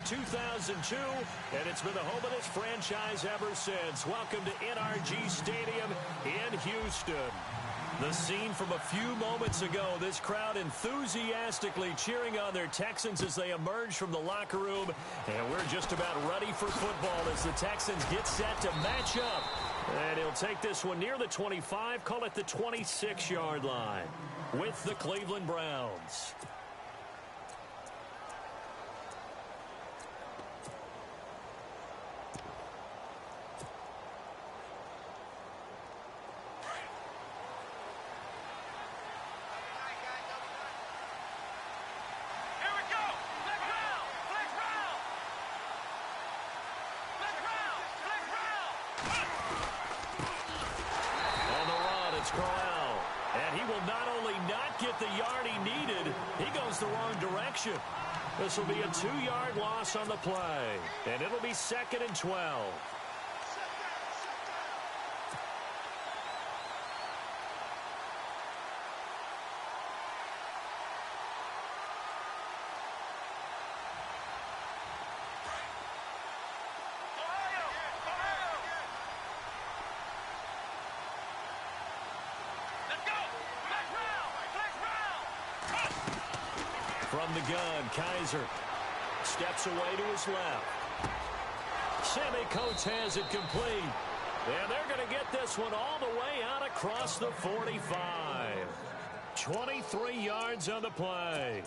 2002, and it's been the home of this franchise ever since. Welcome to NRG Stadium in Houston. The scene from a few moments ago, this crowd enthusiastically cheering on their Texans as they emerge from the locker room. And we're just about ready for football as the Texans get set to match up. And he'll take this one near the 25, call it the 26-yard line, with the Cleveland Browns. And he will not only not get the yard he needed, he goes the wrong direction. This will be a 2-yard loss on the play, and it'll be 2nd and 12. From the gun, Kaiser steps away to his left. Sammy Coates has it complete. And they're going to get this one all the way out across the 45. 23 yards on the play.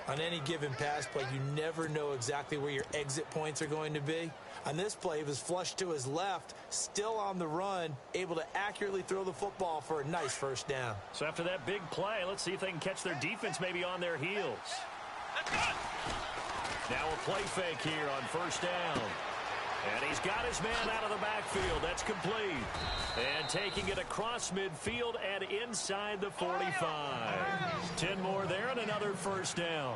On any given pass play, you never know exactly where your exit points are going to be. On this play, he was flushed to his left, still on the run, able to accurately throw the football for a nice first down. So after that big play, let's see if they can catch their defense maybe on their heels. Now a play fake here on first down. And he's got his man out of the backfield. That's complete. And taking it across midfield and inside the 45. 10 more there and another first down.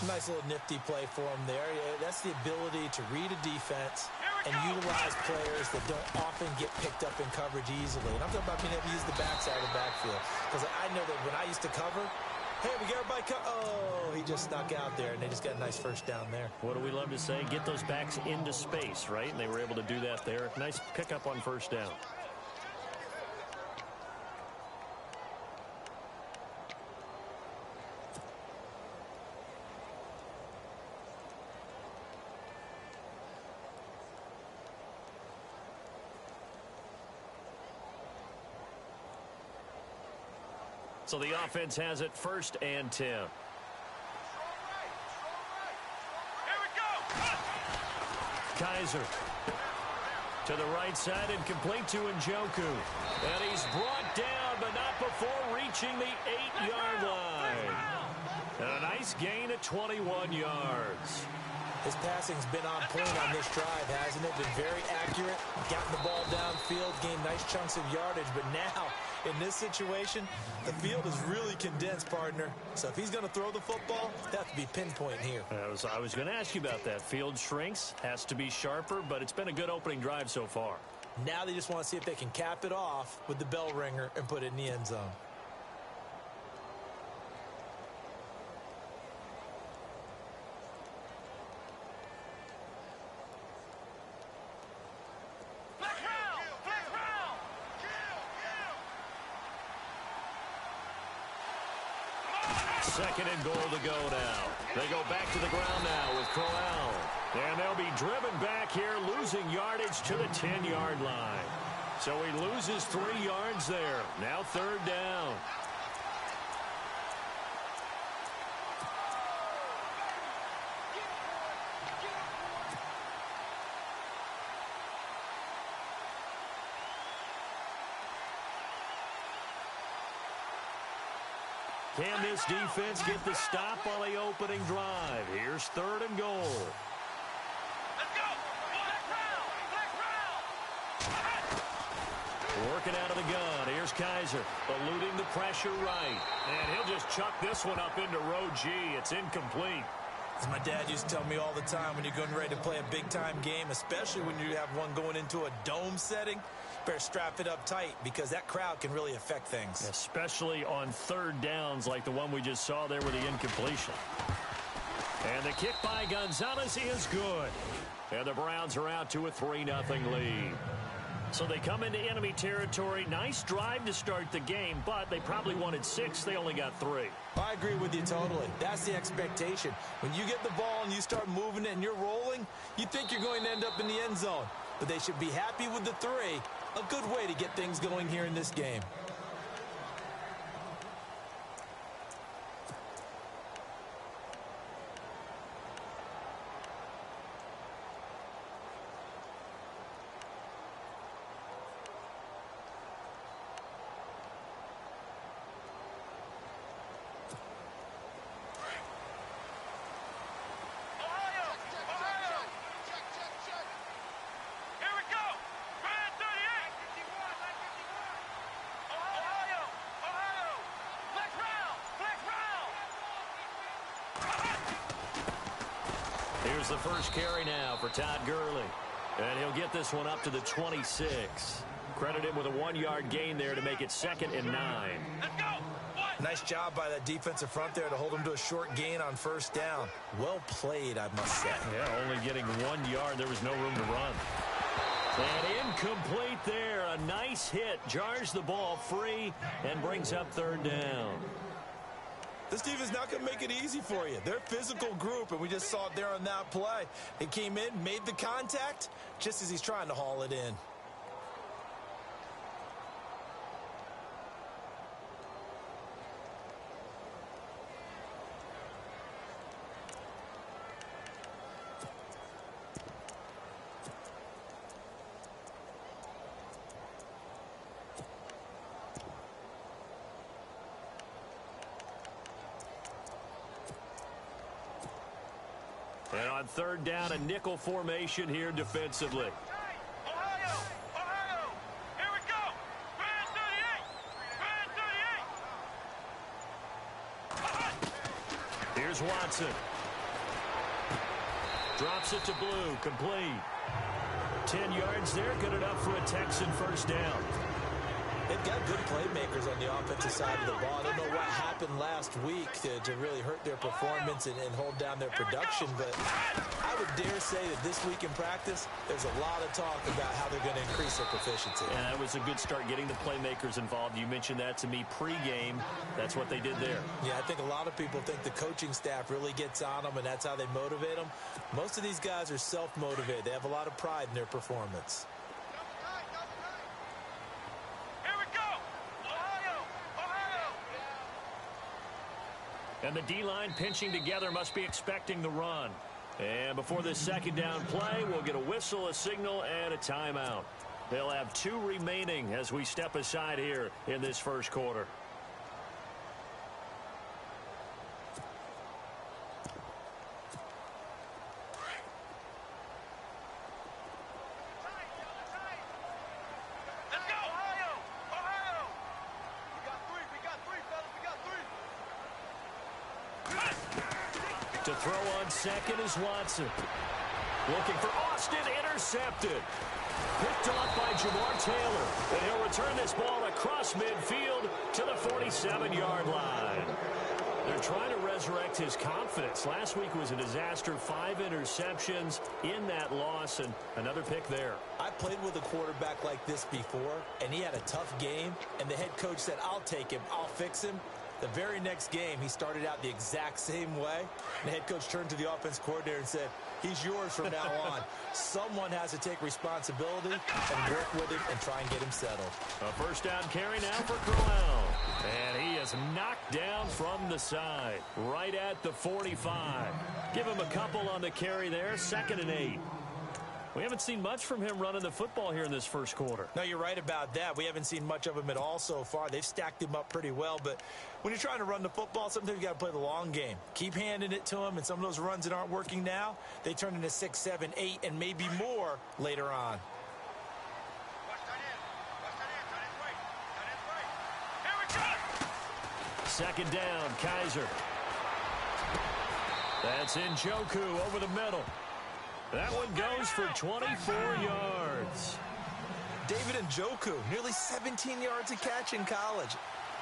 Nice little nifty play for him there. That's the ability to read a defense and utilize players that don't often get picked up in coverage easily. And I'm talking about being able to use the backside of the backfield. Because I know that when I used to cover, hey, we got everybody oh, he just snuck out there, and they just got a nice first down there. What do we love to say? Get those backs into space, right? And they were able to do that there. Nice pickup on first down. So the offense has it 1st and 10. Here we go. Kaiser to the right side and complete to Njoku. And he's brought down, but not before reaching the 8-yard line. And a nice gain of 21 yards. His passing's been on point on this drive, hasn't it? Been very accurate, gotten the ball downfield, gained nice chunks of yardage. But now, in this situation, the field is really condensed, partner. So if he's going to throw the football, that has to be pinpoint here. I was going to ask you about that. Field shrinks, has to be sharper, but it's been a good opening drive so far. Now they just want to see if they can cap it off with the bell ringer and put it in the end zone. Second and goal to go now. They go back to the ground now with Crowell. And they'll be driven back here, losing yardage to the 10-yard line. So he loses 3 yards there. Now 3rd down. Can this defense get the stop on the opening drive? Here's 3rd and goal. Let's go. Working out of the gun. Here's Kaiser, eluding the pressure right. And he'll just chuck this one up into row G. It's incomplete. As my dad used to tell me all the time, when you're going ready to play a big-time game, especially when you have one going into a dome setting, better strap it up tight because that crowd can really affect things. Especially on 3rd downs like the one we just saw there with the incompletion. And the kick by Gonzalez is good. And the Browns are out to a 3-0 lead. So they come into enemy territory. Nice drive to start the game, but they probably wanted 6. They only got 3. I agree with you totally. That's the expectation. When you get the ball and you start moving it and you're rolling, you think you're going to end up in the end zone. But they should be happy with the 3. A good way to get things going here in this game. Here's the first carry now for Todd Gurley. And he'll get this one up to the 26. Credit him with a 1-yard gain there to make it 2nd and 9. Let's go. Nice job by that defensive front there to hold him to a short gain on first down. Well played, I must say. Yeah, only getting 1 yard. There was no room to run. And incomplete there. A nice hit. Jars the ball free and brings up 3rd down. This defense not going to make it easy for you. They're a physical group, and we just saw it there on that play. He came in, made the contact, just as he's trying to haul it in. And on 3rd down, a nickel formation here defensively. Ohio! Ohio! Here we go! Brand 38! Brand 38! Here's Watson. Drops it to Blue. Complete. 10 yards there. Good enough for a Texan first down. They've got good playmakers on the offensive side of the ball. I don't know what happened last week to really hurt their performance and hold down their production, but I would dare say that this week in practice, there's a lot of talk about how they're going to increase their proficiency. And that was a good start getting the playmakers involved. You mentioned that to me pregame. That's what they did there. Yeah, I think a lot of people think the coaching staff really gets on them, and that's how they motivate them. Most of these guys are self-motivated. They have a lot of pride in their performance. And the D-line pinching together, must be expecting the run. And before this 2nd down play, we'll get a whistle, a signal, and a timeout. They'll have 2 remaining as we step aside here in this first quarter. To throw on 2nd is Watson. Looking for Austin, intercepted. Picked off by Jamar Taylor. And he'll return this ball across midfield to the 47-yard line. They're trying to resurrect his confidence. Last week was a disaster. 5 interceptions in that loss, and another pick there. I played with a quarterback like this before, and he had a tough game, and the head coach said, I'll take him, I'll fix him. The very next game, he started out the exact same way. The head coach turned to the offense coordinator and said, he's yours from now on. Someone has to take responsibility and work with him and try and get him settled. A first down carry now for Crowell. And he is knocked down from the side, right at the 45. Give him a couple on the carry there, 2nd and 8. We haven't seen much from him running the football here in this first quarter. No, you're right about that. We haven't seen much of him at all so far. They've stacked him up pretty well, but when you're trying to run the football, sometimes you got to play the long game. Keep handing it to him, and some of those runs that aren't working now, they turn into 6, 7, 8, and maybe more later on. Second down, Kaiser. That's Njoku over the middle. That one goes for 24 yards. David Njoku, nearly 17 yards a catch in college.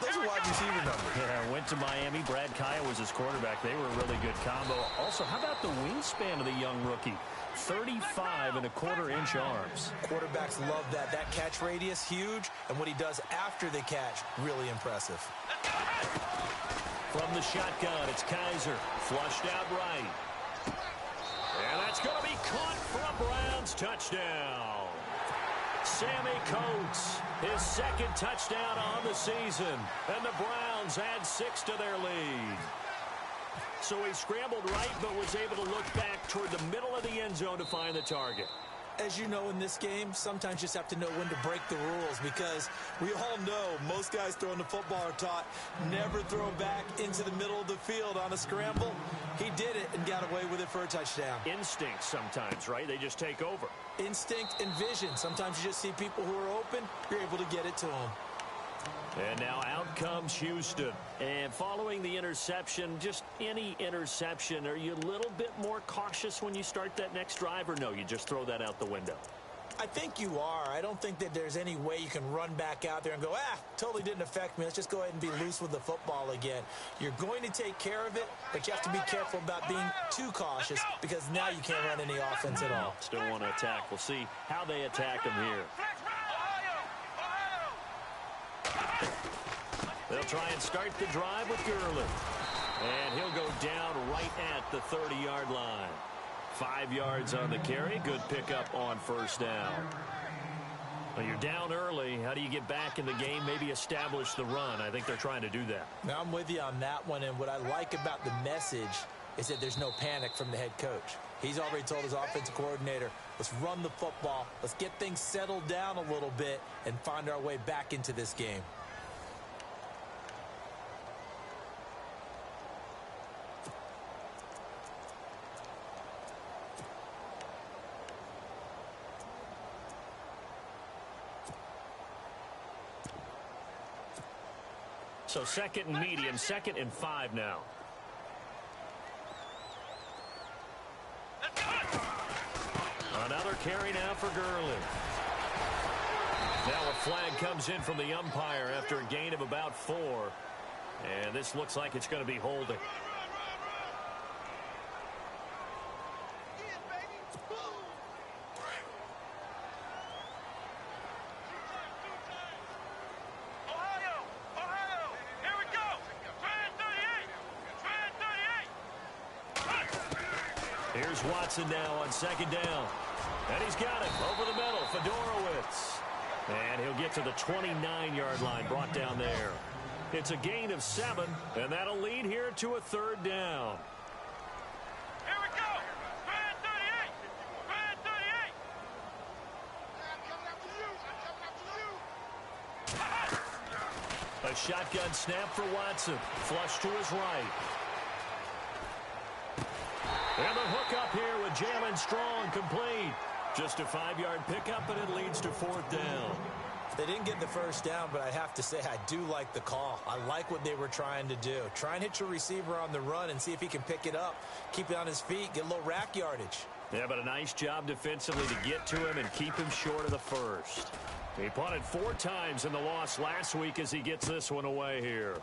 Those are wide receiver numbers. Yeah, went to Miami. Brad Kaya was his quarterback. They were a really good combo. Also, how about the wingspan of the young rookie? 35.25-inch arms. Quarterbacks love that. That catch radius, huge. And what he does after the catch, really impressive. From the shotgun, it's Kaiser. Flushed out right. And that's going to be caught for a Browns touchdown. Sammy Coates, his second touchdown on the season. And the Browns add 6 to their lead. So he scrambled right, but was able to look back toward the middle of the end zone to find the target. As you know, in this game, sometimes you just have to know when to break the rules, because we all know most guys throwing the football are taught never throw back into the middle of the field on a scramble. He did it and got away with it for a touchdown. Instinct sometimes, right? They just take over. Instinct and vision. Sometimes you just see people who are open, you're able to get it to them. And now out comes Houston. And following the interception, just any interception, are you a little bit more cautious when you start that next drive, or no, you just throw that out the window? I think you are. I don't think that there's any way you can run back out there and go, totally didn't affect me. Let's just go ahead and be loose with the football again. You're going to take care of it, but you have to be careful about being too cautious, because now you can't run any offense at all. Still want to attack. We'll see how they attack him here. They'll try and start the drive with Gurley. And he'll go down right at the 30-yard line. 5 yards on the carry. Good pickup on first down. Well, you're down early. How do you get back in the game? Maybe establish the run. I think they're trying to do that. Now, I'm with you on that one. And what I like about the message is that there's no panic from the head coach. He's already told his offensive coordinator, let's run the football. Let's get things settled down a little bit and find our way back into this game. So second and medium, 2nd and 5 now. Another carry now for Gurley. Now a flag comes in from the umpire after a gain of about 4. And this looks like it's going to be holding. Here's Watson now on 2nd down. And he's got it over the middle. Fedorowicz. And he'll get to the 29-yard line, brought down there. It's a gain of 7, and that'll lead here to a 3rd down. Here we go. Brand 38. Brand 38. A shotgun snap for Watson. Flush to his right. And the hook up here with Jalen Strong, complete. Just a 5-yard pickup, and it leads to 4th down. They didn't get the first down, but I have to say I do like the call. I like what they were trying to do. Try and hit your receiver on the run and see if he can pick it up. Keep it on his feet, get a little rack yardage. Yeah, but a nice job defensively to get to him and keep him short of the first. He punted 4 times in the loss last week as he gets this one away here.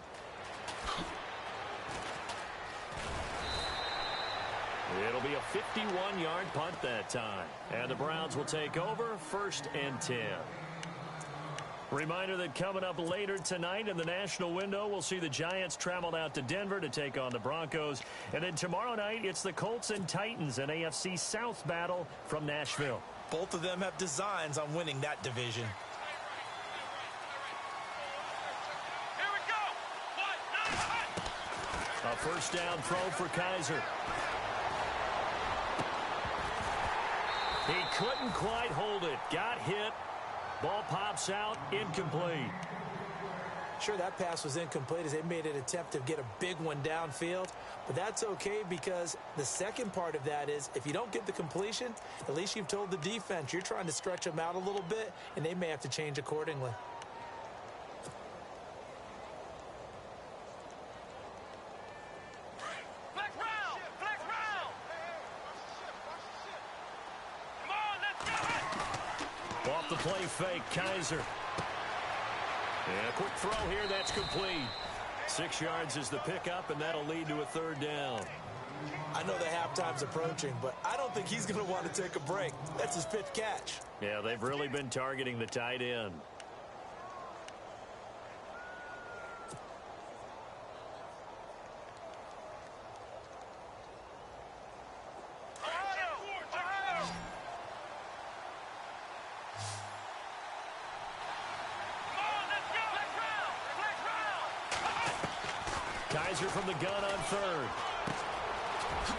It'll be a 51-yard punt that time. And the Browns will take over, 1st and 10. Reminder that coming up later tonight in the national window, we'll see the Giants travel out to Denver to take on the Broncos. And then tomorrow night, it's the Colts and Titans, an AFC South battle from Nashville. Both of them have designs on winning that division. Here we go. A first down throw for Kaiser. He couldn't quite hold it. Got hit. Ball pops out. Incomplete. Sure, that pass was incomplete as they made an attempt to get a big one downfield. But that's okay, because the second part of that is if you don't get the completion, at least you've told the defense you're trying to stretch them out a little bit, and they may have to change accordingly. Off the play fake, Kaiser. And a quick throw here, that's complete. 6 yards is the pickup, and that'll lead to a third down. I know the halftime's approaching, but I don't think he's going to want to take a break. That's his fifth catch. Yeah, they've really been targeting the tight end. Kaiser from the gun on third.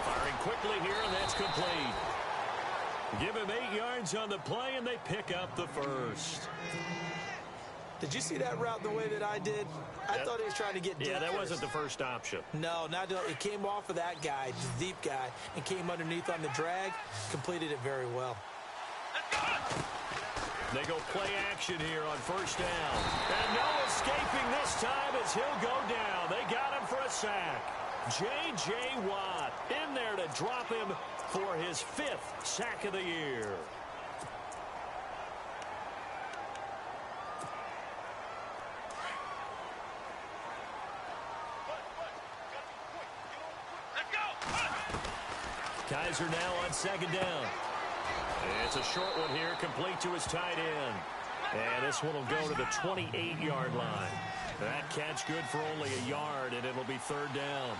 Firing quickly here, and that's complete. Give him 8 yards on the play, and they pick up the first. Did you see that route the way that I did? I thought he was trying to get deep. Yeah, that first. wasn't the first option. No, it came off of that guy, the deep guy, and came underneath on the drag. Completed it very well. They go play action here on first down. And no escaping this time as he'll go down. They got him for a sack. J.J. Watt in there to drop him for his 5th sack of the year. Kaiser now on second down. It's a short one here, complete to his tight end. And this one will go to the 28-yard line. That catch good for only a yard, and it'll be third down.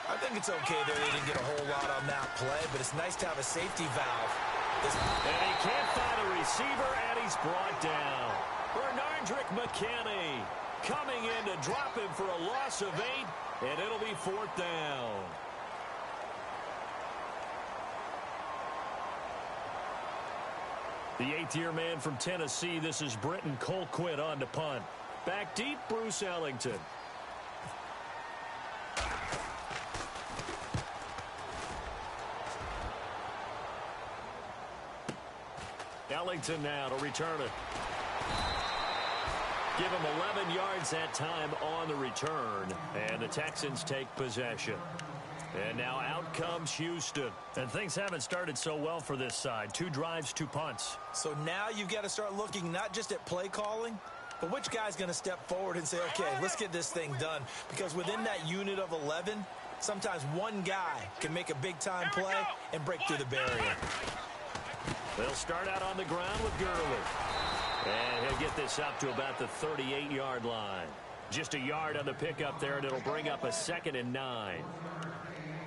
I think it's okay that they didn't get a whole lot on that play, but it's nice to have a safety valve. And he can't find a receiver, and he's brought down. Bernardrick McKinney coming in to drop him for a loss of 8, and it'll be fourth down. The 8th-year man from Tennessee, this is Britton Colquitt on to punt. Back deep, Bruce Ellington. Ellington now to return it. Give him 11 yards that time on the return, and the Texans take possession. And now out comes Houston. And things haven't started so well for this side. 2 drives, 2 punts. So now you've got to start looking not just at play calling, but which guy's going to step forward and say, okay, let's get this thing done. Because within that unit of 11, sometimes one guy can make a big-time play and break through the barrier. They'll start out on the ground with Gurley. And he'll get this up to about the 38-yard line. Just a yard on the pickup there, and it'll bring up a 2nd and 9.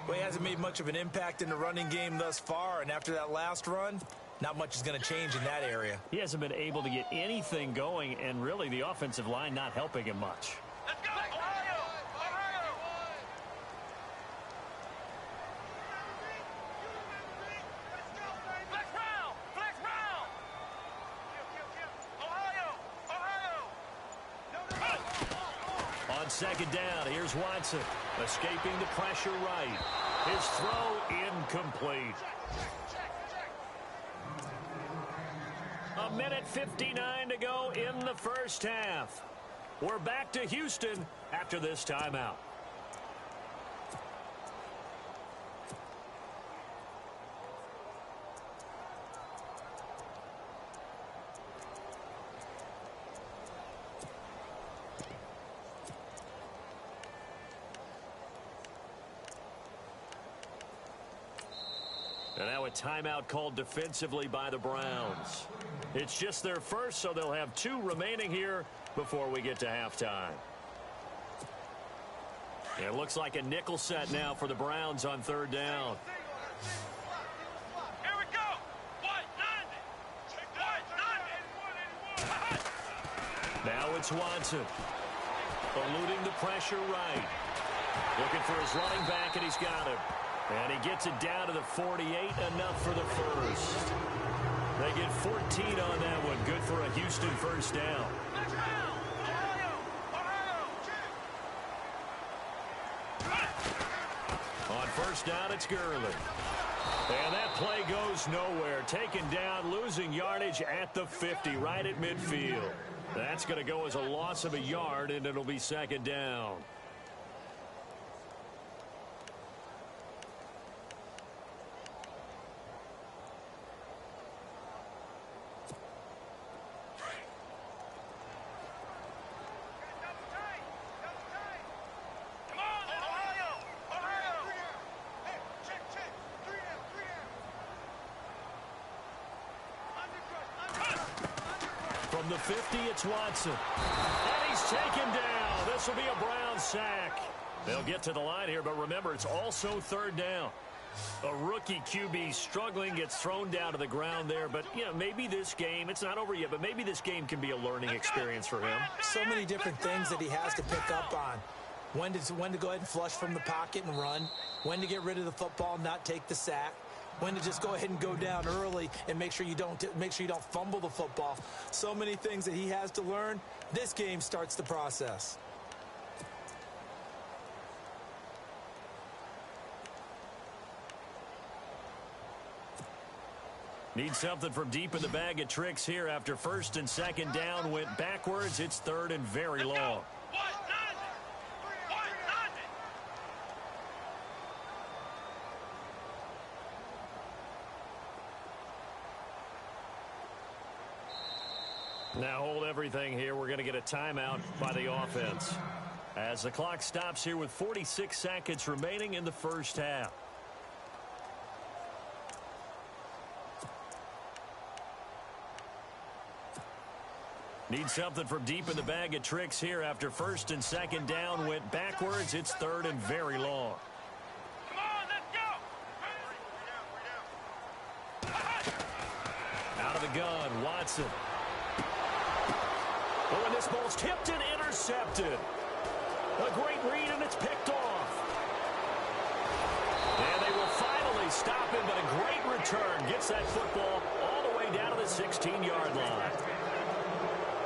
Well, he hasn't made much of an impact in the running game thus far, and after that last run, not much is going to change in that area. He hasn't been able to get anything going, and really the offensive line not helping him much. Let's go, Ohio! Ohio! Flex round! Flex round! Ohio! Ohio! On second down, here's Watson. Escaping the pressure right. His throw incomplete. A minute 59 to go in the first half. We're back to Houston after this timeout. And now a timeout called defensively by the Browns. It's just their first, so they'll have 2 remaining here before we get to halftime. It looks like a nickel set now for the Browns on third down. Here we go! White 90! White 90! Now it's Watson. Eluding the pressure right. Looking for his running back, and he's got him. And he gets it down to the 48, enough for the first. They get 14 on that one. Good for a Houston first down. On first down, it's Gurley. And that play goes nowhere. Taken down, losing yardage at the 50, right at midfield. That's going to go as a loss of a yard, and it'll be second down. the 50, it's Watson. And he's taken down. This will be a Brown sack. They'll get to the line here, but remember, it's also third down. A rookie QB struggling, gets thrown down to the ground there. But, you know, maybe this game, it's not over yet, but maybe this game can be a learning experience for him. So many different things that he has to pick up on. When to go ahead and flush from the pocket and run. When to get rid of the football and not take the sack. When to just go ahead and go down early and make sure you don't fumble the football. So many things that he has to learn. This game starts the process. Need something from deep in the bag of tricks here after first and second down went backwards. It's third and very long. Now hold everything here. We're going to get a timeout by the offense as the clock stops here with 46 seconds remaining in the first half. Need something from deep in the bag of tricks here after first and second down went backwards. It's third and very long. Come on, let's go. Out of the gun, Watson. Oh, and this ball's tipped and intercepted. A great read, and it's picked off. And they will finally stop him, but a great return. Gets that football all the way down to the 16-yard line.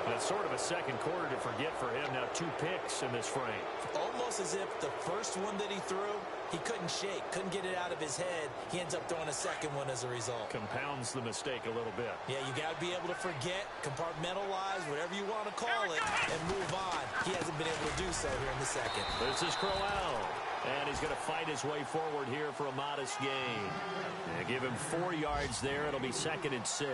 And it's sort of a second quarter to forget for him. Now 2 picks in this frame. Almost as if the first one that he threw, he couldn't shake, couldn't get it out of his head. He ends up throwing a second one as a result. Compounds the mistake a little bit. Yeah, you got to be able to forget, compartmentalize, whatever you want to call it, and move on. He hasn't been able to do so here in the second. This is Crowell. And he's going to fight his way forward here for a modest gain. They give him 4 yards there. It'll be 2nd and 6.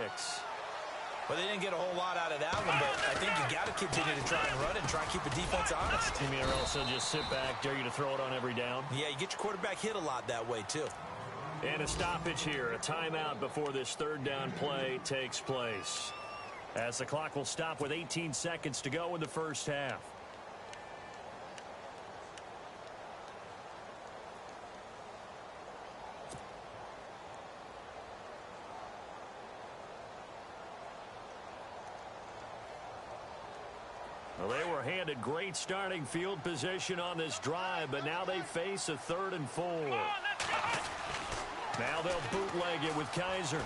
Well, they didn't get a whole lot out of that one, but I think you got to continue to try and run it and try and keep the defense honest. You mean, or also just sit back, dare you to throw it on every down? Yeah, you get your quarterback hit a lot that way, too. And a stoppage here, a timeout before this third down play takes place. As the clock will stop with 18 seconds to go in the first half. Well, they were handed great starting field position on this drive, but now they face a 3rd and 4. Now they'll bootleg it with Kaiser.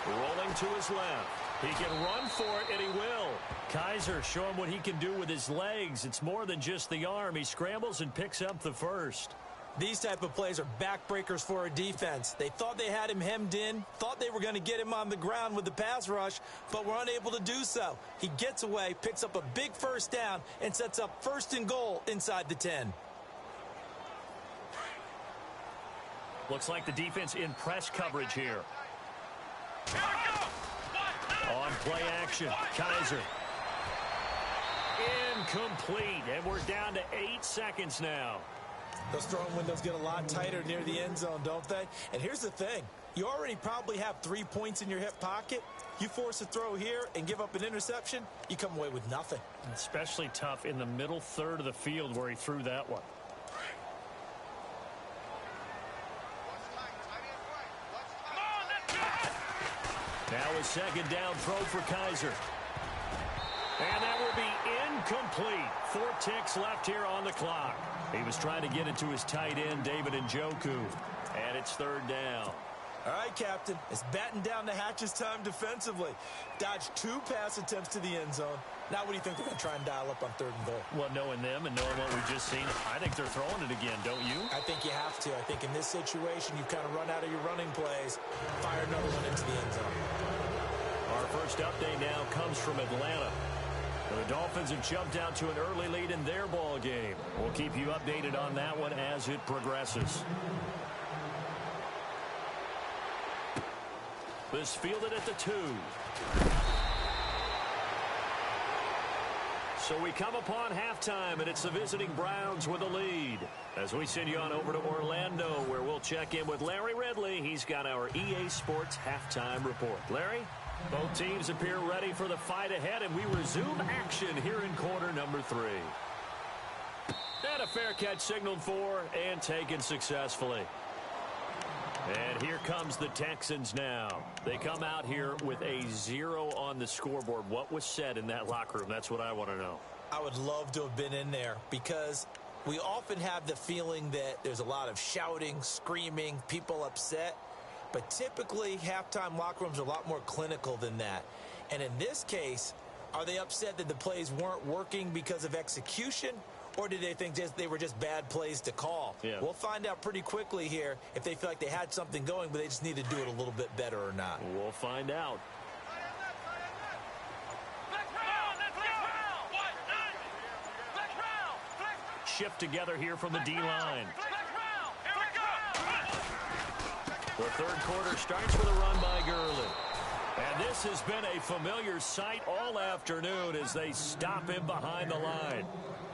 Rolling to his left. He can run for it, and he will. Kaiser showing what he can do with his legs. It's more than just the arm. He scrambles and picks up the first. These type of plays are backbreakers for a defense. They thought they had him hemmed in, thought they were going to get him on the ground with the pass rush, but were unable to do so. He gets away, picks up a big first down, and sets up 1st and goal inside the 10. Looks like the defense in press coverage here. On play action, Kaiser. Incomplete, and we're down to 8 seconds now. Those throwing windows get a lot tighter near the end zone, don't they? And here's the thing. You already probably have 3 points in your hip pocket. You force a throw here and give up an interception, you come away with nothing. Especially tough in the middle third of the field where he threw that one. Now a 2nd down throw for Kaiser. And that will be incomplete. 4 ticks left here on the clock. He was trying to get it to his tight end, David Njoku. And it's 3rd down. All right, Captain. It's batten down the hatches time defensively. Dodged 2 pass attempts to the end zone. Now what do you think they're going to try and dial up on 3rd and goal? Well, knowing them and knowing what we've just seen, I think they're throwing it again, don't you? I think you have to. I think in this situation, you've kind of run out of your running plays. Fire another one into the end zone. Our first update now comes from Atlanta. The Dolphins have jumped out to an early lead in their ball game. We'll keep you updated on that one as it progresses. This fielded at the 2. So we come upon halftime, and it's the visiting Browns with a lead. As we send you on over to Orlando, where we'll check in with Larry Ridley. He's got our EA Sports halftime report. Larry? Both teams appear ready for the fight ahead, and we resume action here in quarter number 3. And a fair catch signaled for and taken successfully. And here comes the Texans now. They come out here with a 0 on the scoreboard. What was said in that locker room? That's what I want to know. I would love to have been in there because we often have the feeling that there's a lot of shouting, screaming, people upset. But typically, halftime locker rooms are a lot more clinical than that. And in this case, are they upset that the plays weren't working because of execution? Or did they think they were just bad plays to call? Yeah. We'll find out pretty quickly here if they feel like they had something going, but they just need to do it a little bit better or not. We'll find out. Shift together here from the D-line. The third quarter starts with a run by Gurley. And this has been a familiar sight all afternoon as they stop him behind the line.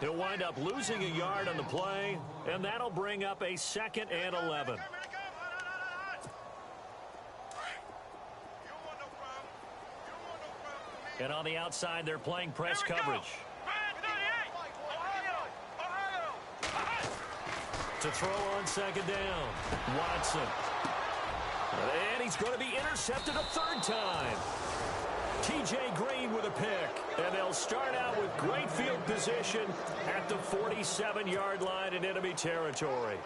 He'll wind up losing a yard on the play, and that'll bring up a 2nd and 11. And on the outside, they're playing press coverage. To throw on 2nd down, Watson. And he's going to be intercepted a 3rd time. T.J. Green with a pick. And they'll start out with great field position at the 47-yard line in enemy territory.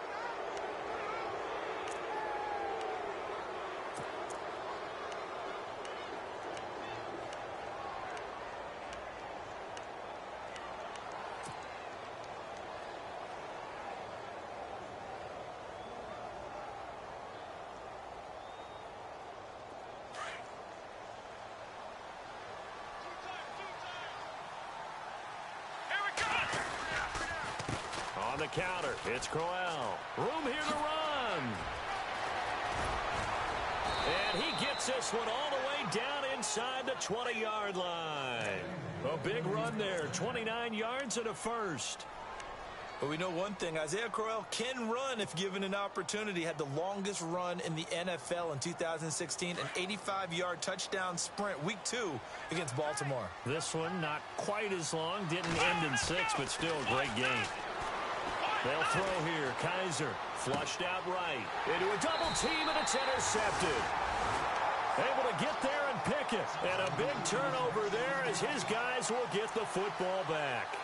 On the counter, it's Crowell. Room here to run. And he gets this one all the way down inside the 20-yard line. A big run there, 29 yards and a first. But we know one thing, Isaiah Crowell can run if given an opportunity. Had the longest run in the NFL in 2016, an 85-yard touchdown sprint, week 2 against Baltimore. This one not quite as long, didn't end in 6, but still a great game. They'll throw here. Kaiser flushed out right. Into a double team, and it's intercepted. Able to get there and pick it. And a big turnover there as his guys will get the football back.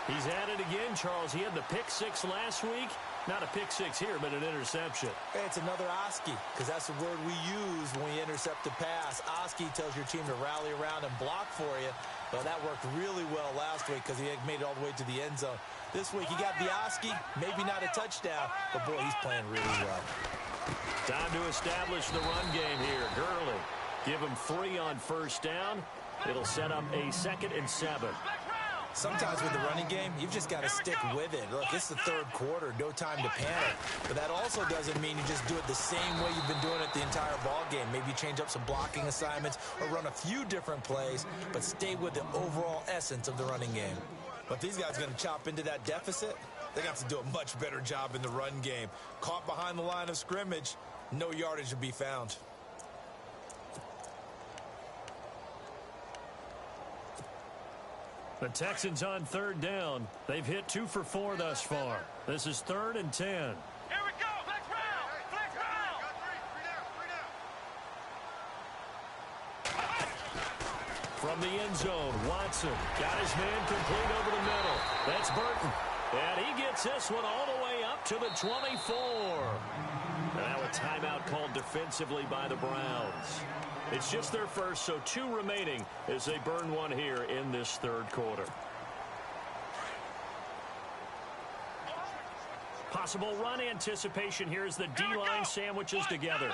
He's at it again, Charles. He had the pick 6 last week. Not a pick 6 here, but an interception. Hey, it's another Oski, because that's the word we use when we intercept a pass. Oski tells your team to rally around and block for you. But that worked really well last week because he had made it all the way to the end zone. This week he got the Oski, maybe not a touchdown, but boy, he's playing really well. Time to establish the run game here. Gurley, give him 3 on 1st down. It'll set up a 2nd and 7. Sometimes with the running game, you've just got to stick with it. Look, it's the 3rd quarter, no time to panic. But that also doesn't mean you just do it the same way you've been doing it the entire ball game. Maybe change up some blocking assignments or run a few different plays, but stay with the overall essence of the running game. But if these guys are going to chop into that deficit, they got to do a much better job in the run game. Caught behind the line of scrimmage, no yardage to be found. The Texans on 3rd down. They've hit 2 for 4 thus far. This is 3rd and 10. Here we go. Flex round. Flex round. From the end zone, Watson got his man complete over the middle. That's Burton. And he gets this one all the way up to the 24. And now a timeout called defensively by the Browns. It's just their first, so 2 remaining as they burn one here in this 3rd quarter. Possible run anticipation here as the D-line sandwiches together.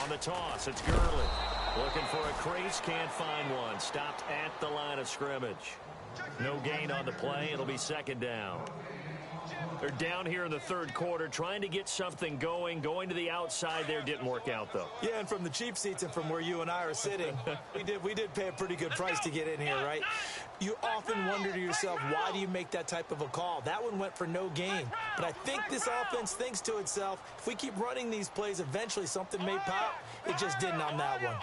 On the toss, it's Gurley. Looking for a crease, can't find one. Stopped at the line of scrimmage. No gain on the play. It'll be 2nd down. They're down here in the third quarter, trying to get something going to the outside there. Didn't work out, though. Yeah, and from the cheap seats and from where you and I are sitting, we did pay a pretty good price to get in here, right? You often wonder to yourself, why do you make that type of a call? That one went for no gain. But I think this offense thinks to itself, if we keep running these plays, eventually something may pop. It just didn't on that one.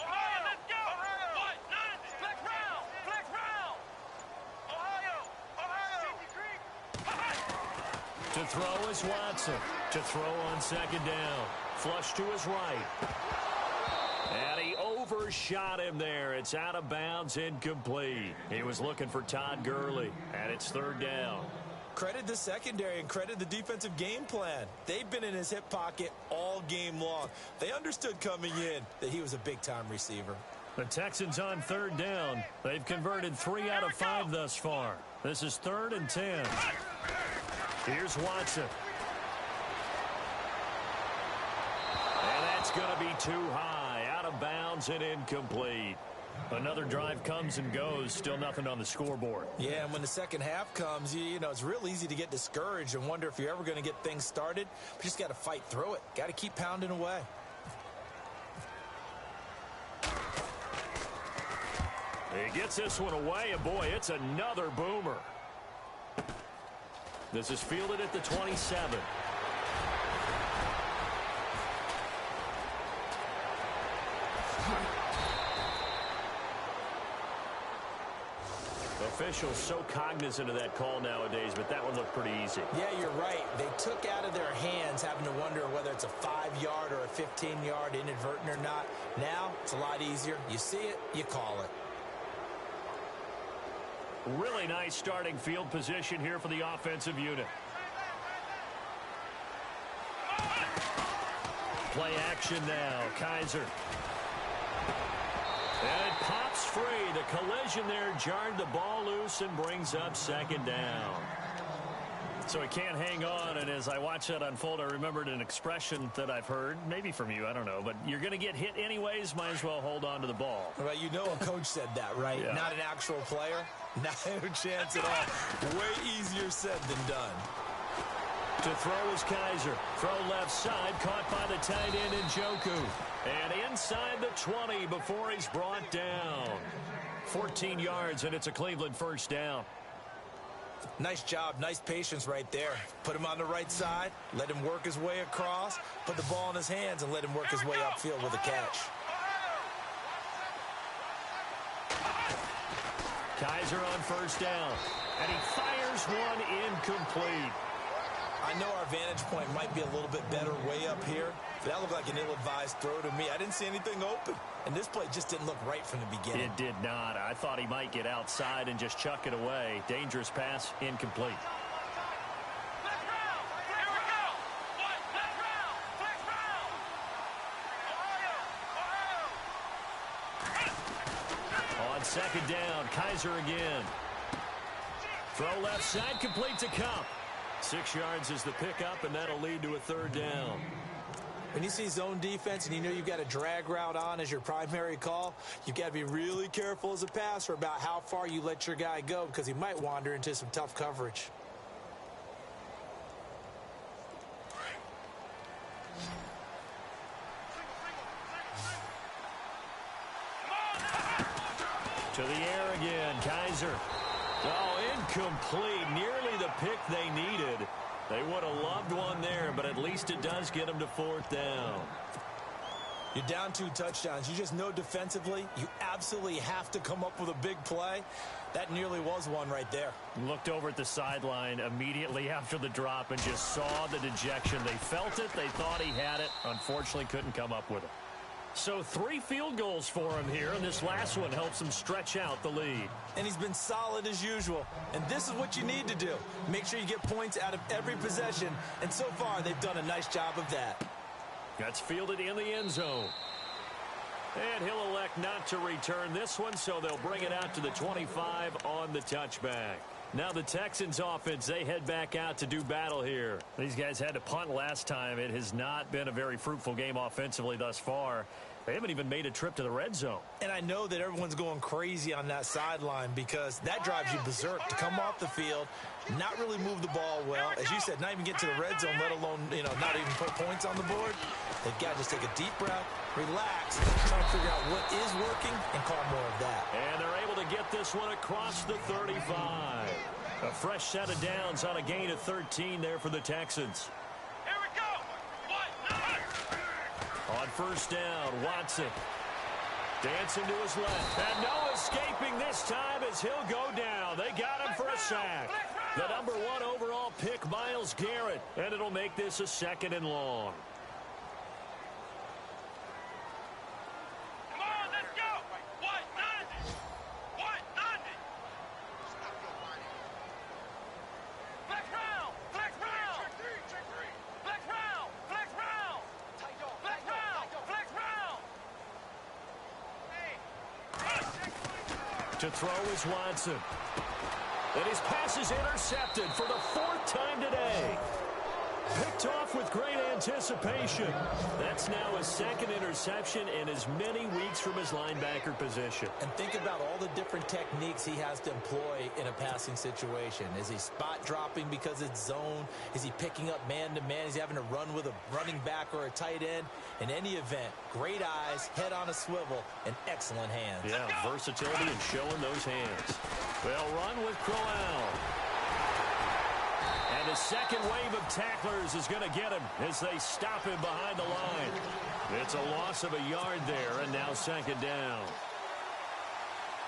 To throw is Watson. To throw on second down. Flush to his right. And he overshot him there. It's out of bounds, incomplete. He was looking for Todd Gurley, and it's third down. Credit the secondary and credit the defensive game plan. They've been in his hip pocket all game long. They understood coming in that he was a big-time receiver. The Texans on third down. They've converted 3 out of 5 thus far. This is 3rd and 10. Here's Watson. And that's going to be too high. Out of bounds and incomplete. Another drive comes and goes. Still nothing on the scoreboard. Yeah, and when the second half comes, you know, it's real easy to get discouraged and wonder if you're ever going to get things started. But you just got to fight through it. Got to keep pounding away. He gets this one away, and boy, it's another boomer. This is fielded at the 27. Officials so cognizant of that call nowadays, but that one looked pretty easy. Yeah, you're right. They took out of their hands having to wonder whether it's a 5-yard or a 15-yard inadvertent or not. Now, it's a lot easier. You see it, you call it. Really nice starting field position here for the offensive unit. Play action now. Kaiser. And it pops free. The collision there jarred the ball loose and brings up second down. So he can't hang on, and as I watch that unfold, I remembered an expression that I've heard, maybe from you, I don't know, but you're going to get hit anyways, might as well hold on to the ball. Well, you know a coach said that, right? Yeah. Not an actual player. No chance at all. Way easier said than done. To throw is Kaiser. Throw left side, caught by the tight end Njoku. And inside the 20 before he's brought down. 14 yards, and it's a Cleveland first down. Nice job, nice patience right there. Put him on the right side, let him work his way across, put the ball in his hands, and let him work his way upfield with a catch. Kaiser on first down, and he fires one incomplete. I know our vantage point might be a little bit better way up here, but that looked like an ill-advised throw to me. I didn't see anything open, and this play just didn't look right from the beginning. It did not. I thought he might get outside and just chuck it away. Dangerous pass, incomplete. On second down, Kaiser again. Throw left side, complete to Cup. 6 yards is the pickup, and that'll lead to a third down. When you see zone defense and you know you've got a drag route on as your primary call, you've got to be really careful as a passer about how far you let your guy go because he might wander into some tough coverage. To the air again, Kaiser. Oh, incomplete. Nearly the pick they needed. They would have loved one there, but at least it does get them to fourth down. You're down 2 touchdowns. You just know defensively you absolutely have to come up with a big play. That nearly was one right there. Looked over at the sideline immediately after the drop and just saw the dejection. They felt it. They thought he had it. Unfortunately, couldn't come up with it. So 3 field goals for him here, and this last one helps him stretch out the lead. And he's been solid as usual. And this is what you need to do. Make sure you get points out of every possession. And so far, they've done a nice job of that. That's fielded in the end zone. And he'll elect not to return this one, so they'll bring it out to the 25 on the touchback. Now the Texans offense, they head back out to do battle here. These guys had to punt last time. It has not been a very fruitful game offensively thus far. They haven't even made a trip to the red zone. And I know that everyone's going crazy on that sideline because that drives you berserk to come off the field, not really move the ball well. As you said, not even get to the red zone, let alone, not even put points on the board. They've got to just take a deep breath, relax, try to figure out what is working and call more of that. And they're able to get this one across the 35. A fresh set of downs on a gain of 13 there for the Texans. Here we go. On first down, Watson dancing to his left. And no escaping this time as he'll go down. They got him for a sack. The number 1 overall pick, Myles Garrett. And it'll make this a 2nd and long. Come on, let's go. What? 90. What? 90. Flex round. Flex round. Flex round. Flex round. Flex round. Flex round. To throw is Watson. And his pass is intercepted for the 4th time today. Picked off with great anticipation. That's now his 2nd interception in as many weeks from his linebacker position. And think about all the different techniques he has to employ in a passing situation. Is he spot dropping because it's zone? Is he picking up man-to-man? Is he having to run with a running back or a tight end? In any event, great eyes, head on a swivel, and excellent hands. Yeah, versatility and showing those hands. They'll run with Crowell. And the second wave of tacklers is going to get him as they stop him behind the line. It's a loss of a yard there, and now 2nd down.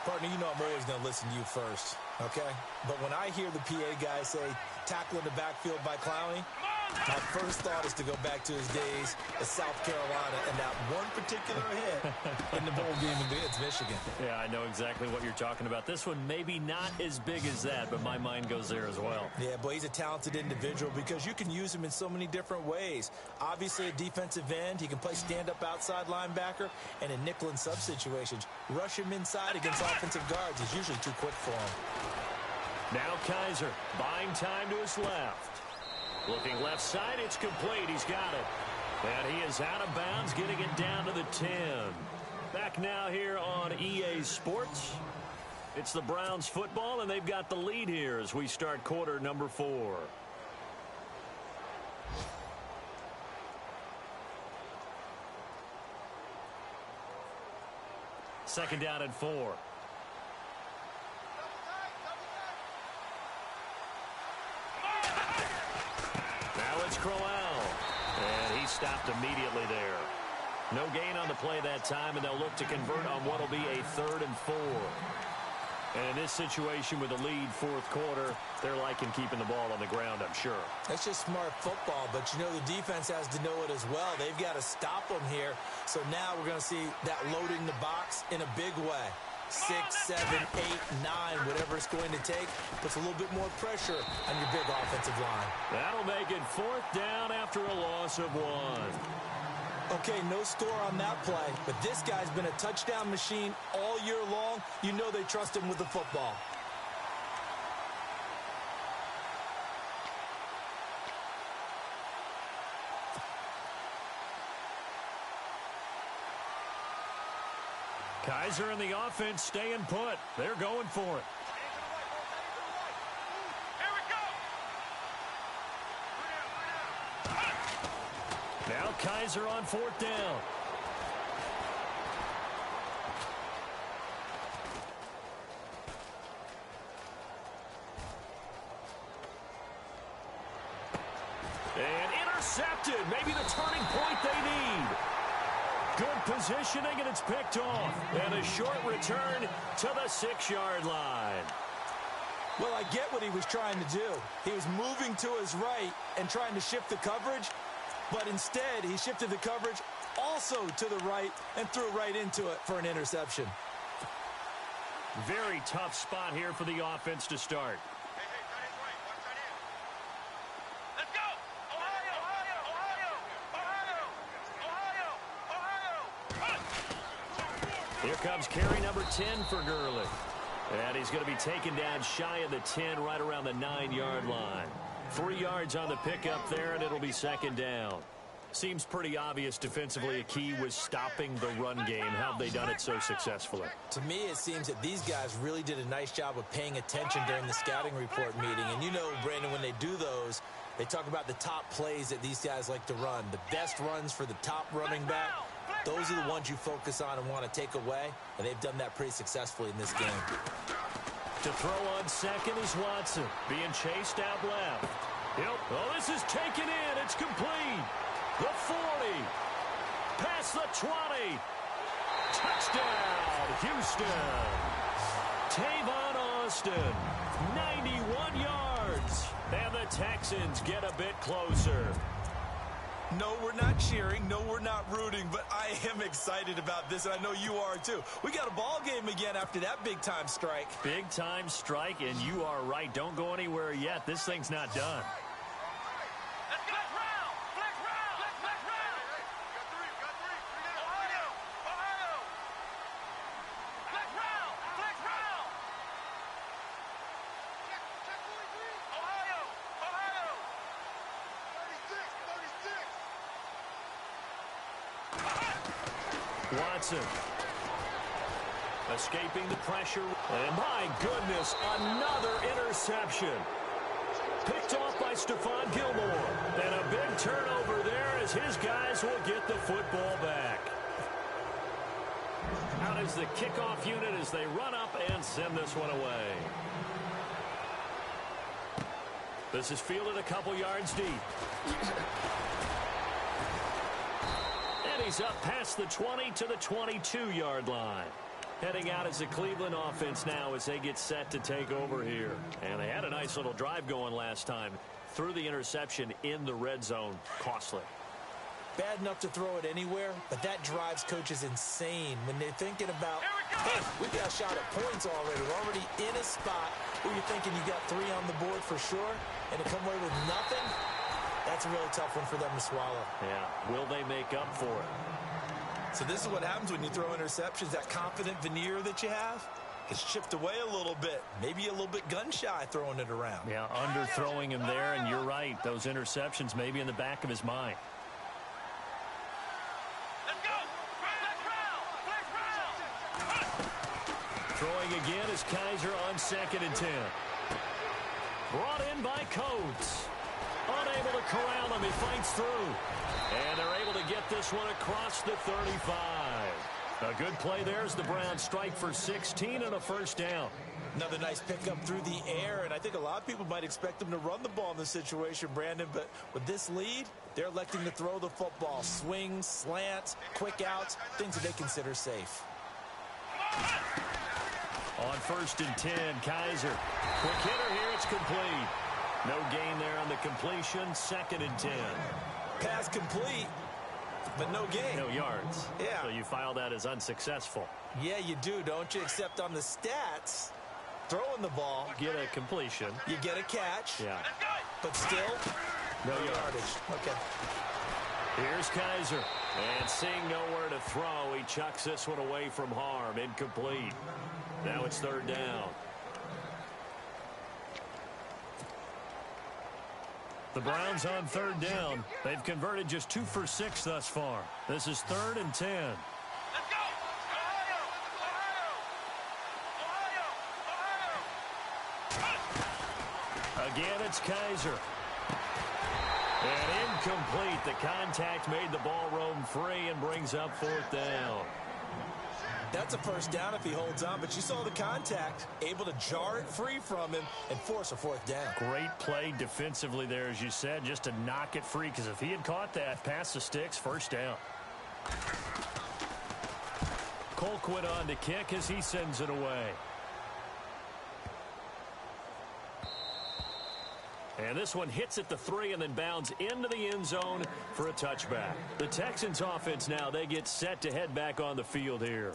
Partner, you know I'm always going to listen to you first, okay? But when I hear the PA guy say, tackle in the backfield by Clowney, my first thought is to go back to his days at South Carolina and that one particular hit in the bowl game against Michigan. Yeah, I know exactly what you're talking about. This one maybe not as big as that, but my mind goes there as well. Yeah, boy, he's a talented individual because you can use him in so many different ways. Obviously, a defensive end. He can play stand-up outside linebacker, and in nickel and sub situations, rush him inside against offensive guards. He's usually too quick for him. Now Kaiser buying time to his left. Looking left side, it's complete. He's got it. And he is out of bounds, getting it down to the 10. Back now here on EA Sports. It's the Browns football, and they've got the lead here as we start quarter number 4. Second down and 4. Crowell, and he stopped immediately there. No gain on the play that time, and they'll look to convert on what will be a 3rd and 4. And in this situation with the lead 4th quarter, they're liking keeping the ball on the ground, I'm sure. That's just smart football, but the defense has to know it as well. They've got to stop them here. So now we're going to see that loading the box in a big way. 6, 7, 8, 9, whatever it's going to take, puts a little bit more pressure on your big offensive line. That'll make it 4th down after a loss of 1. Okay, no score on that play, but this guy's been a touchdown machine all year long. You know they trust him with the football. Kaiser and the offense staying put. They're going for it. Here we go. Now Kaiser on 4th down. And intercepted. Maybe the turning point they need. Good positioning, and it's picked off. And a short return to the 6-yard line. Well, I get what he was trying to do. He was moving to his right and trying to shift the coverage, but instead he shifted the coverage also to the right and threw right into it for an interception. Very tough spot here for the offense to start. Hey, tight end's right. Watch tight end. Let's go. Ohio, Ohio, Ohio, Ohio, Ohio. Here comes carry number 10 for Gurley. And he's going to be taken down shy of the 10, right around the 9-yard line. 3 yards on the pickup there, and it'll be 2nd down. Seems pretty obvious defensively a key was stopping the run game. How have they done it so successfully? To me, it seems that these guys really did a nice job of paying attention during the scouting report meeting. And you know, Brandon, when they do those, they talk about the top plays that these guys like to run. The best runs for the top running back, those are the ones you focus on and want to take away. And they've done that pretty successfully in this game. To throw on second is Watson, being chased out left. Yep. Oh, this is taken in. It's complete. The 40. Past the 20. Touchdown, Houston. Tavon Austin, 91 yards. And the Texans get a bit closer. No, we're not cheering. No, we're not rooting. But I am excited about this, and I know you are too. We got a ball game again after that big-time strike. Big-time strike, and you are right. Don't go anywhere yet. This thing's not done. Watson escaping the pressure, and my goodness, another interception. Picked off by Stephon Gilmore, and a big turnover there as his guys will get the football back. Out is the kickoff unit as they run up and send this one away. This is fielded a couple yards deep. He's up past the 20 to the 22-yard line. Heading out as the Cleveland offense now as they get set to take over here. And they had a nice little drive going last time. Threw the interception in the red zone. Costly. Bad enough to throw it anywhere, but that drives coaches insane when they're thinking about, hey, we got a shot at points already. We're already in a spot where you're thinking you got 3 on the board for sure, and to come away with nothing, that's a really tough one for them to swallow. Yeah, will they make up for it? So this is what happens when you throw interceptions. That confident veneer that you have gets chipped away a little bit. Maybe a little bit gun-shy throwing it around. Yeah, underthrowing him there, and you're right. Those interceptions may be in the back of his mind. Let's go! Throwing again is Kaiser on 2nd and 10. Brought in by Coates. Unable to corral him. He fights through. And they're able to get this one across the 35. A good play there as the Browns strike for 16 and a first down. Another nice pickup through the air, and I think a lot of people might expect them to run the ball in this situation, Brandon, but with this lead, they're electing to throw the football. Swings, slants, quick outs, things that they consider safe. On 1st and 10, Kaiser. Quick hitter here, it's complete. No gain there on the completion, 2nd and 10. Pass complete, but no gain. No yards. Yeah. So you file that as unsuccessful. Yeah, you do, don't you? Except on the stats, throwing the ball, Get a completion. you get a catch, Yeah. but still, No no yardage. yardage. Okay. Here's Kaiser. And seeing nowhere to throw, he chucks this one away from harm. Incomplete. Now it's 3rd down. The Browns on 3rd down. They've converted just 2 for 6 thus far. This is 3rd and 10. Let's go! Ohio! Again, it's Kaiser. And incomplete. The contact made the ball roam free and brings up 4th down. That's a first down if he holds on, but you saw the contact, able to jar it free from him and force a 4th down. Great play defensively there, as you said, just to knock it free, because if he had caught that, past the sticks, first down. Colquitt on to kick as he sends it away. And this one hits at the 3 and then bounds into the end zone for a touchback. The Texans offense now, they get set to head back on the field here.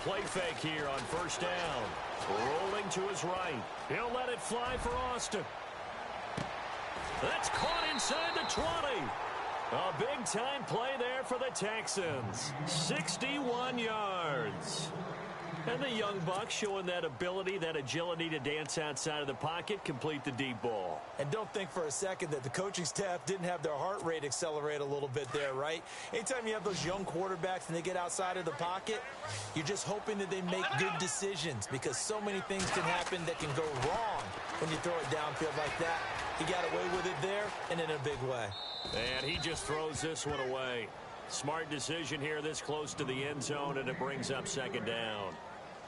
play fake here on first down. Rolling to his right. He'll let it fly for Austin. That's caught inside the 20. A big-time play there for the Texans. 61 yards. And the young buck showing that ability, that agility to dance outside of the pocket, complete the deep ball. And don't think for a second that the coaching staff didn't have their heart rate accelerate a little bit there, right? Anytime you have those young quarterbacks and they get outside of the pocket, you're just hoping that they make good decisions because so many things can happen that can go wrong when you throw it downfield like that. He got away with it there and in a big way. And he just throws this one away. Smart decision here this close to the end zone, and it brings up second down.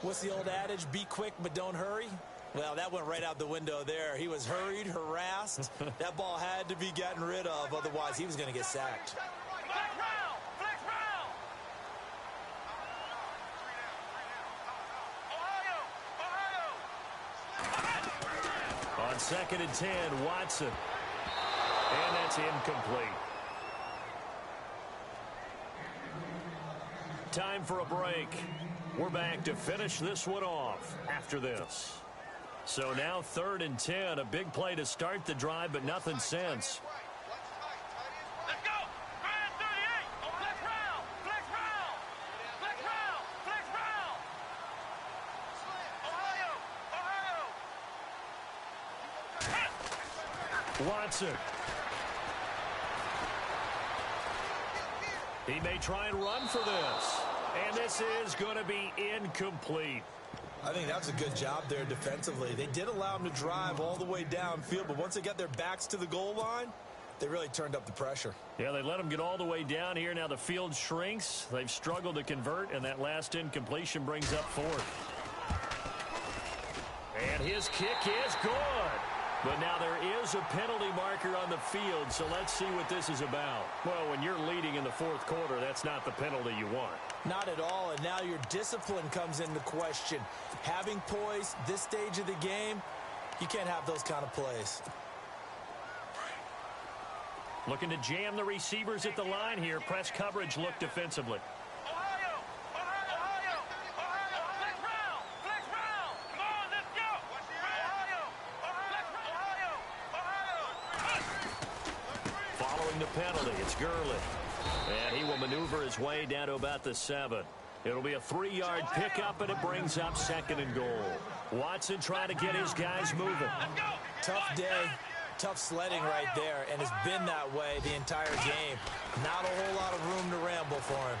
What's the old adage? Be quick, but don't hurry. Well, that went right out the window there. He was hurried, harassed. That ball had to be gotten rid of. Otherwise, he was going to get sacked. On 2nd and 10, Watson. And that's incomplete. Time for a break. We're back to finish this one off after this. So now 3rd and 10, a big play to start the drive, but nothing since. Let's go! 38! Flex round! Flex round! Flex round! Flex round! Ohio! Watson. He may try and run for this. And this is going to be incomplete. I think that's a good job there defensively. They did allow him to drive all the way downfield, but once they got their backs to the goal line, they really turned up the pressure. Yeah, they let him get all the way down here. Now the field shrinks. They've struggled to convert, and that last incompletion brings up 4th. And his kick is good. But now there is a penalty marker on the field, so let's see what this is about. Well, when you're leading in the 4th quarter, that's not the penalty you want. Not at all, and now your discipline comes into question. Having poise this stage of the game, you can't have those kind of plays. Looking to jam the receivers at the line here. Press coverage look defensively. Ohio! Ohio! Ohio! Flex round! Flex round! Come on, let's go! Ohio! Ohio! Following the penalty, it's Gurley. And he will maneuver his way down to about the 7. It'll be a 3-yard pickup, and it brings up 2nd and goal. Watson trying to get his guys moving. Tough day, tough sledding right there, and it's been that way the entire game. Not a whole lot of room to ramble for him.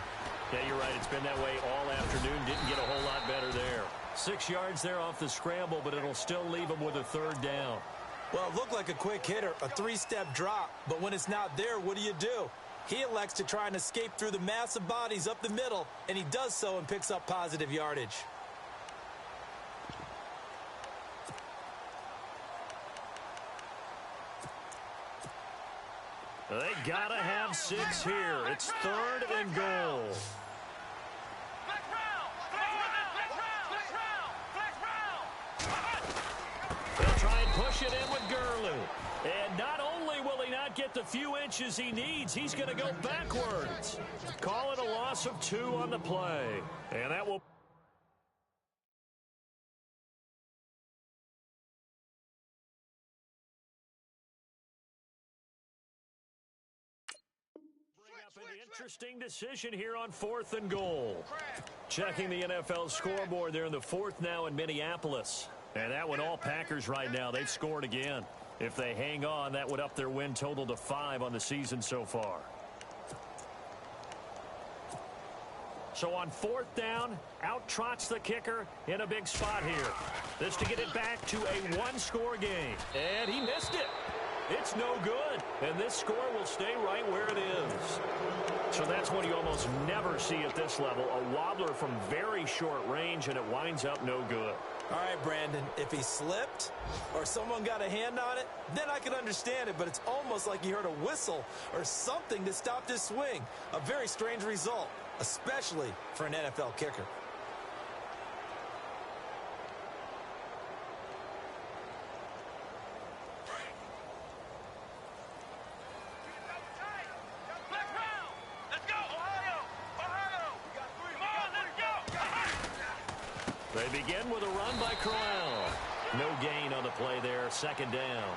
Yeah, you're right. It's been that way all afternoon. Didn't get a whole lot better there. 6 yards there off the scramble, but it'll still leave him with a 3rd down. Well, it looked like a quick hitter, a 3-step drop, but when it's not there, what do? He elects to try and escape through the massive bodies up the middle, and he does so and picks up positive yardage. They gotta have 6 here. It's 3rd and goal. Flex round! Flex round! Flex round! They'll try and push it in with Gurley. And not only will he not get the few inches he needs, he's going to go backwards. Call it a loss of 2 on the play. And that will... bring up an interesting decision here on 4th and goal. Checking the NFL scoreboard there in the 4th now in Minneapolis. And that one all Packers right now. They've scored again. If they hang on, that would up their win total to 5 on the season so far. So on 4th down, out trots the kicker in a big spot here. This to get it back to a 1-score game. And he missed it. It's no good. And this score will stay right where it is. So that's what you almost never see at this level. A wobbler from very short range, and it winds up no good. All right, Brandon, if he slipped or someone got a hand on it, then I can understand it, but it's almost like he heard a whistle or something to stop this swing. A very strange result, especially for an NFL kicker. They begin with a run by Crowell. No gain on the play there, second down.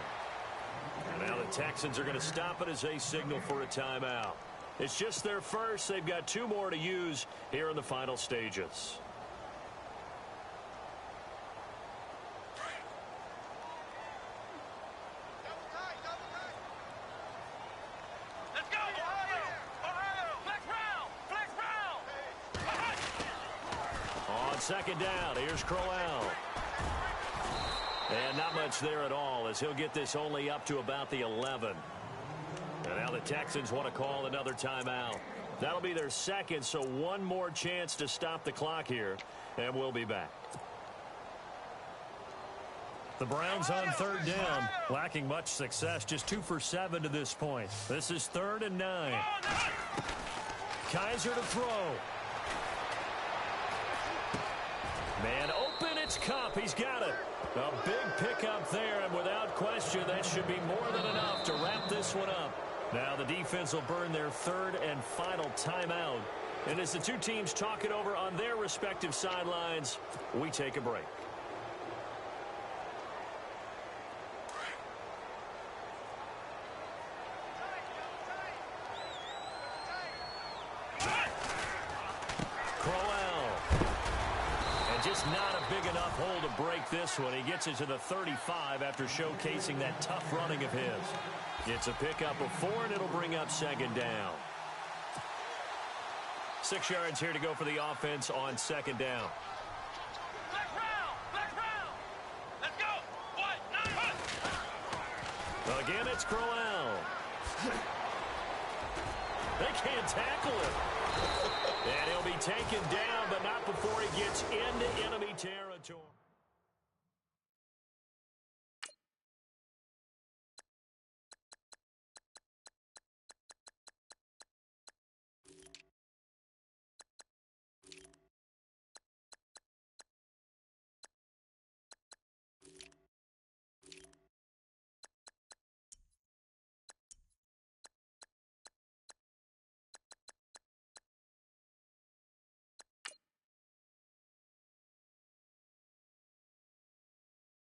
And now the Texans are going to stop it as they signal for a timeout. It's just their first. They've got 2 more to use here in the final stages. Let's go, Ohio! Ohio! Flex round! On second down, here's Crowell. And not much there at all as he'll get this only up to about the 11. And now the Texans want to call another timeout. That'll be their second, so one more chance to stop the clock here, and we'll be back. The Browns on third down, lacking much success, just 2 for 7 to this point. This is 3rd and 9. Kaiser to throw. Man open, it's Kupp. He's got it. A big pickup there, and without question, that should be more than enough to wrap this one up. Now the defense will burn their 3rd and final timeout. And as the 2 teams talk it over on their respective sidelines, we take a break. Just not a big enough hole to break this one. He gets it to the 35 after showcasing that tough running of his. It's a pickup of 4, and it'll bring up second down. 6 yards here to go for the offense on second down. Flex round! Let's go! 1, 9, Again, it's Crowell. They can't tackle him. And he'll be taken down, but not before he gets into enemy territory.